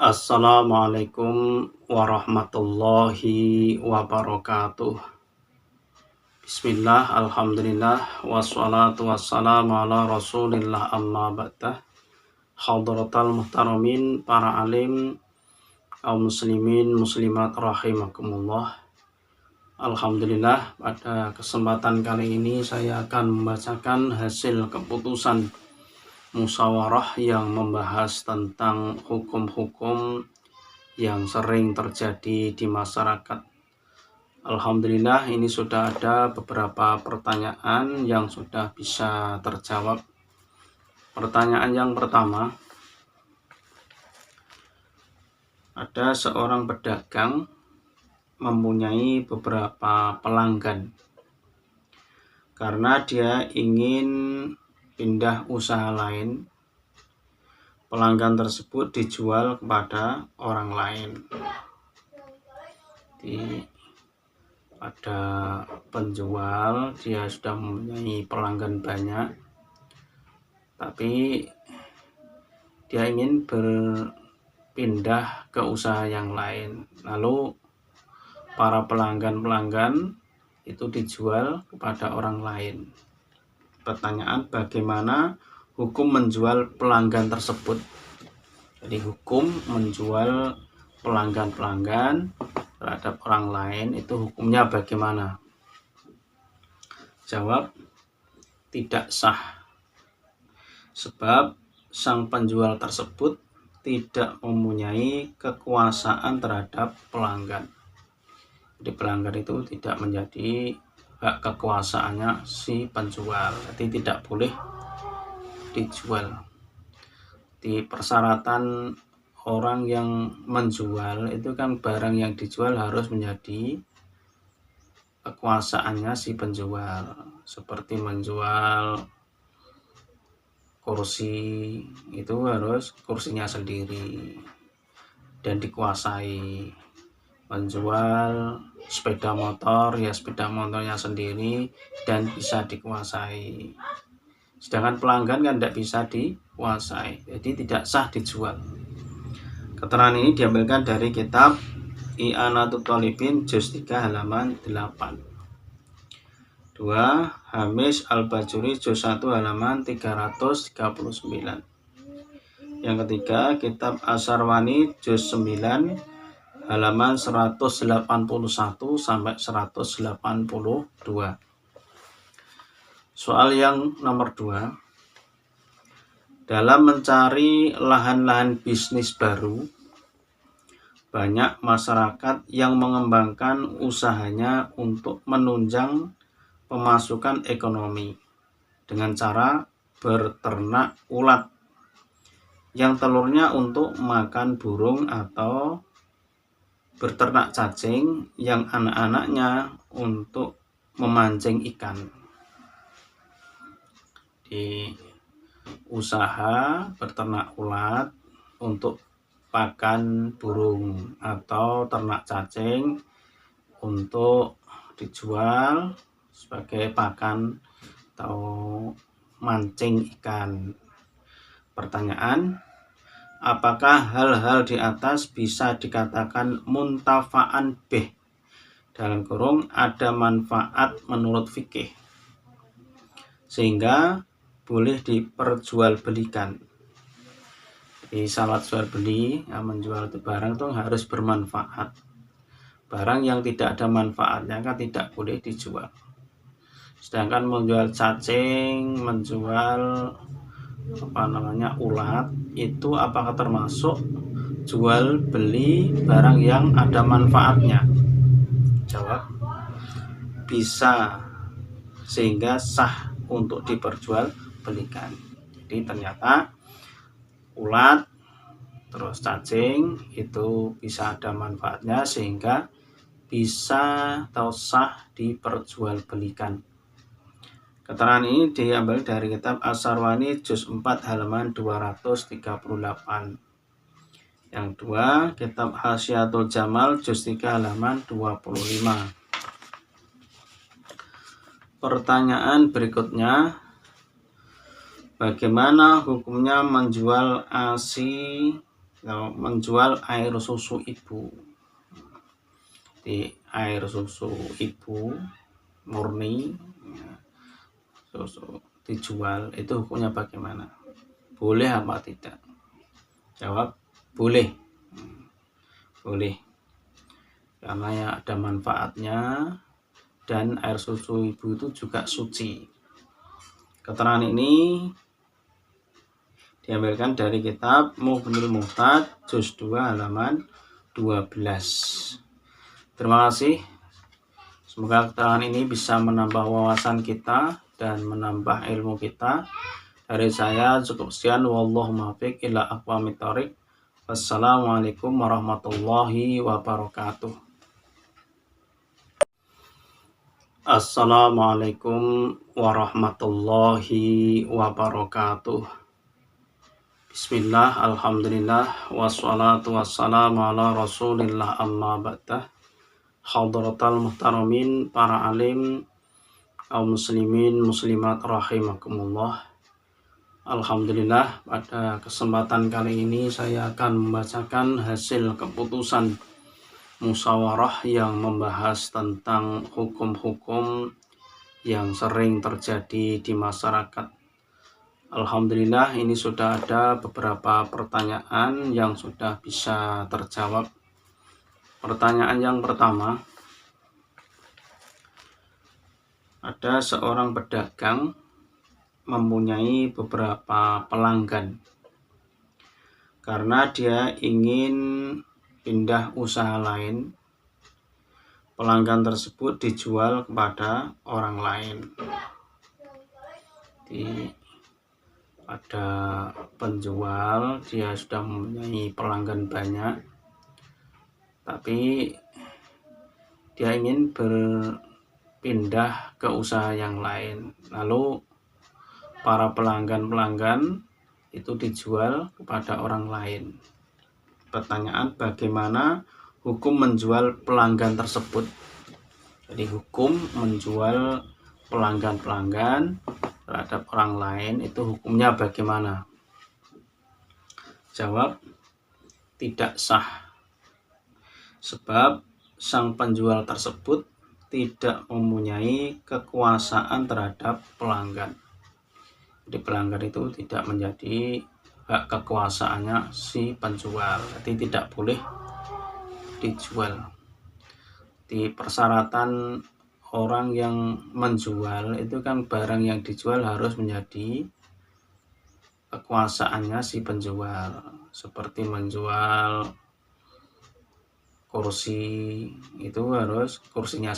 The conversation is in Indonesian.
Assalamualaikum warahmatullahi wabarakatuh. Bismillah, alhamdulillah, wassalatu wassalamu ala rasulillah amma ba'dah. Hadratal muhtaramin, para alim, kaum muslimin, muslimat rahimakumullah. Alhamdulillah, pada kesempatan kali ini saya akan membacakan hasil keputusan musyawarah yang membahas tentang hukum-hukum yang sering terjadi di masyarakat. Alhamdulillah, ini sudah ada beberapa pertanyaan yang sudah bisa terjawab. Pertanyaan yang pertama, ada seorang pedagang mempunyai beberapa pelanggan karena dia ingin pindah usaha lain. Pelanggan tersebut dijual kepada orang lain. Jadi ada penjual, dia sudah mempunyai pelanggan banyak, tapi dia ingin berpindah ke usaha yang lain. Lalu para pelanggan itu dijual kepada orang lain. Pertanyaan, bagaimana hukum menjual pelanggan tersebut? Jadi hukum menjual pelanggan terhadap orang lain itu hukumnya bagaimana? Jawab, tidak sah. Sebab sang penjual tersebut tidak mempunyai kekuasaan terhadap pelanggan. Jadi pelanggan itu tidak menjadi hak kekuasaannya si penjual. Jadi tidak boleh dijual. Di persyaratan orang yang menjual itu kan barang yang dijual harus menjadi kekuasaannya si penjual. Seperti menjual kursi, itu harus kursinya sendiri dan dikuasai. Menjual sepeda motor, ya sepeda motornya sendiri dan bisa dikuasai. Sedangkan pelanggan kan tidak bisa dikuasai, jadi tidak sah dijual. Keterangan ini diambilkan dari kitab I'anatul Thalibin juz 3 halaman 8. 2. Hamis Al-Bajuri juz 1 halaman 339. Yang ketiga, kitab Asharwani juz 9 halaman 181 sampai 182. Soal yang nomor 2. Dalam mencari lahan-lahan bisnis baru, banyak masyarakat yang mengembangkan usahanya untuk menunjang pemasukan ekonomi dengan cara berternak ulat yang telurnya untuk makan burung, atau berternak cacing yang anak-anaknya untuk memancing ikan. Di usaha berternak ulat untuk pakan burung atau ternak cacing untuk dijual sebagai pakan atau mancing ikan. Pertanyaan, apakah hal-hal di atas bisa dikatakan muntafa'an bih, dalam kurung ada manfaat menurut fikih, sehingga boleh diperjualbelikan? Di syarat jual beli, menjual itu barang itu harus bermanfaat. Barang yang tidak ada manfaatnya kan tidak boleh dijual. Sedangkan menjual cacing, menjual ulat, itu apakah termasuk jual beli barang yang ada manfaatnya? Jawab, bisa, sehingga sah untuk diperjualbelikan. Jadi ternyata ulat terus cacing itu bisa ada manfaatnya sehingga bisa atau sah diperjualbelikan. Keterangan ini diambil dari kitab Asharwani juz 4 halaman 238. Yang 2, kitab Hasyiatul Jamal juz 3 halaman 25. Pertanyaan berikutnya, bagaimana hukumnya menjual ASI menjual air susu ibu. Di air susu ibu murni, susu dijual, itu hukumnya bagaimana? Boleh apa tidak? Jawab boleh. Boleh, karena ya ada manfaatnya, dan air susu ibu itu juga suci. Keterangan ini diambilkan dari kitab Mughnil Muhtaj juz 2 halaman 12. Terima kasih. Semoga keterangan ini bisa menambah wawasan kita dan menambah ilmu kita. Dari saya cukup sekian. Wallahu muwaffiq ila aqwamit thoriq. Wassalamualaikum warahmatullahi wabarakatuh. Assalamualaikum warahmatullahi wabarakatuh. Bismillah, alhamdulillah, wassalatu wassalamu ala rasulillah, amma ba'dah. Hadratal muhtaramin, para alim, kaum muslimin, muslimat rahimakumullah. Alhamdulillah, pada kesempatan kali ini saya akan membacakan hasil keputusan musyawarah yang membahas tentang hukum-hukum yang sering terjadi di masyarakat. Alhamdulillah, ini sudah ada beberapa pertanyaan yang sudah bisa terjawab. Pertanyaan yang pertama, ada seorang pedagang mempunyai beberapa pelanggan. Karena dia ingin pindah usaha lain, pelanggan tersebut dijual kepada orang lain. Jadi ada penjual, dia sudah mempunyai pelanggan banyak, tapi dia ingin berpindah ke usaha yang lain. Lalu para pelanggan itu dijual kepada orang lain. Pertanyaan, bagaimana hukum menjual pelanggan tersebut? Jadi hukum menjual pelanggan terhadap orang lain itu hukumnya bagaimana? Jawab, tidak sah. Sebab sang penjual tersebut tidak mempunyai kekuasaan terhadap pelanggan. Jadi pelanggan itu tidak menjadi hak kekuasaannya si penjual, jadi tidak boleh dijual. Di persyaratan orang yang menjual itu kan barang yang dijual harus menjadi kekuasaannya si penjual, seperti menjual kursi, itu harus kursinya